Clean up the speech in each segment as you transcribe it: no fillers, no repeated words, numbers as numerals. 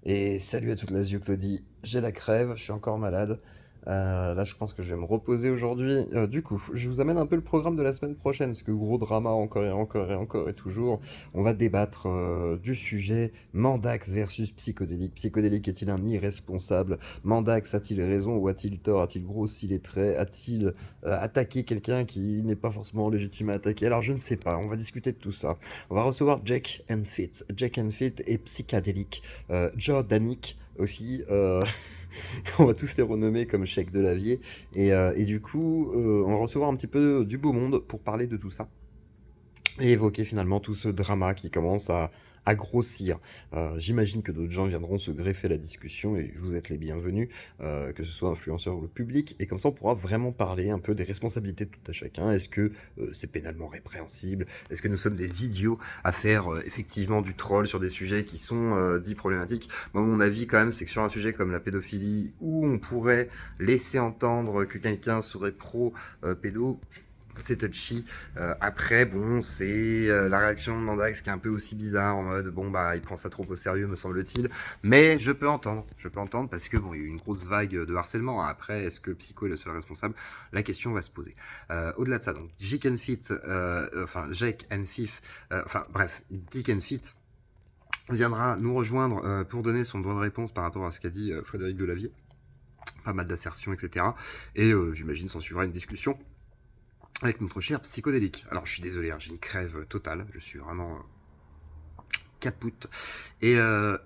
Et salut à toute la Claudie, j'ai la crève, je suis encore malade. Là, je pense que je vais me reposer aujourd'hui. Du coup, je vous amène un peu le programme de la semaine prochaine, parce que gros drama encore et encore et encore et toujours. On va débattre du sujet Mandax versus Psychodélique. Psychodélique est-il un irresponsable? Mandax a-t-il raison ou a-t-il tort? A-t-il grossi les traits? A-t-il attaqué quelqu'un qui n'est pas forcément légitime à attaquer? Alors, je ne sais pas, on va discuter de tout ça. On va recevoir Jack and Fit. Jack and Fit et Psychadélique. Jordanic aussi. On va tous les renommer comme Cheikh de Lavier. Et du coup, on va recevoir un petit peu du beau monde pour parler de tout ça et évoquer finalement tout ce drama qui commence à grossir. J'imagine que d'autres gens viendront se greffer à la discussion et vous êtes les bienvenus, que ce soit influenceurs ou le public. Et comme ça, on pourra vraiment parler un peu des responsabilités de tout à chacun. Est-ce que c'est pénalement répréhensible? Est-ce que nous sommes des idiots à faire effectivement du troll sur des sujets qui sont dits problématiques? Moi, mon avis quand même, c'est que sur un sujet comme la pédophilie, où on pourrait laisser entendre que quelqu'un serait pro-pédo, c'est touchy. Après, bon, c'est la réaction de Mandax qui est un peu aussi bizarre, en mode, bon, bah, il prend ça trop au sérieux, me semble-t-il. Mais je peux entendre, parce que, bon, il y a eu une grosse vague de harcèlement. Après, est-ce que Psycho est le seul responsable? La question va se poser. Au-delà de ça, donc, Jake and Fit, Jake and Fif, enfin, bref, Jake and Fit viendra nous rejoindre pour donner son droit de réponse par rapport à ce qu'a dit Frédéric Delavier. Pas mal d'assertions, etc. Et j'imagine s'en suivra une discussion avec notre cher Psychodélique. Alors, je suis désolé, hein, j'ai une crève totale, je suis vraiment capoute. Et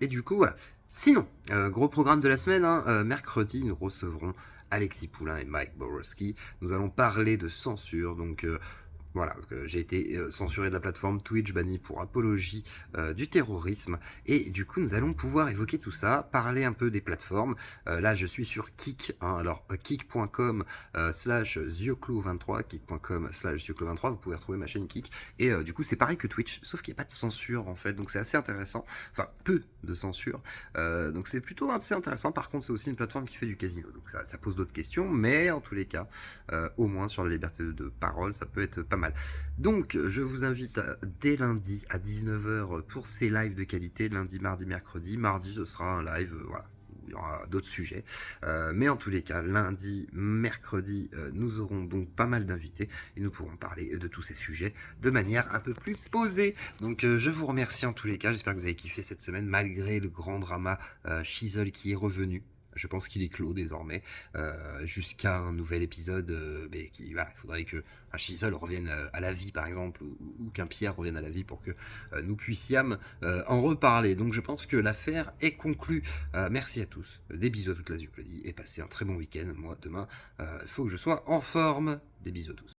du coup, voilà. Sinon, gros programme de la semaine, hein, mercredi, nous recevrons Alexis Poulain et Mike Borowski. Nous allons parler de censure, donc voilà, j'ai été censuré de la plateforme Twitch, banni pour apologie du terrorisme. Et du coup, nous allons pouvoir évoquer tout ça, parler un peu des plateformes. Là, je suis sur Kik, hein, alors kik.com slash zioclo23, kik.com slash zioclo23, vous pouvez retrouver ma chaîne Kik. Et du coup, c'est pareil que Twitch, sauf qu'il n'y a pas de censure en fait, donc c'est assez intéressant. Enfin, peu de censure. Donc c'est plutôt assez intéressant. Par contre, c'est aussi une plateforme qui fait du casino, donc ça pose d'autres questions, mais en tous les cas, au moins sur la liberté de parole, ça peut être pas mal. Donc, je vous invite dès lundi à 19h pour ces lives de qualité, lundi, mardi, mercredi. Mardi, ce sera un live, voilà, où il y aura d'autres sujets. Mais en tous les cas, lundi, mercredi, nous aurons donc pas mal d'invités et nous pourrons parler de tous ces sujets de manière un peu plus posée. Donc, je vous remercie en tous les cas. J'espère que vous avez kiffé cette semaine, malgré le grand drama Shizzle qui est revenu. Je pense qu'il est clos désormais, jusqu'à un nouvel épisode. Mais voilà, il faudrait que un Shizzle revienne à la vie, par exemple, ou qu'un Pierre revienne à la vie pour que nous puissions en reparler. Donc je pense que l'affaire est conclue. Merci à tous, des bisous à toute la Zuclodie et passez un très bon week-end. Moi, demain, il faut que je sois en forme. Des bisous à tous.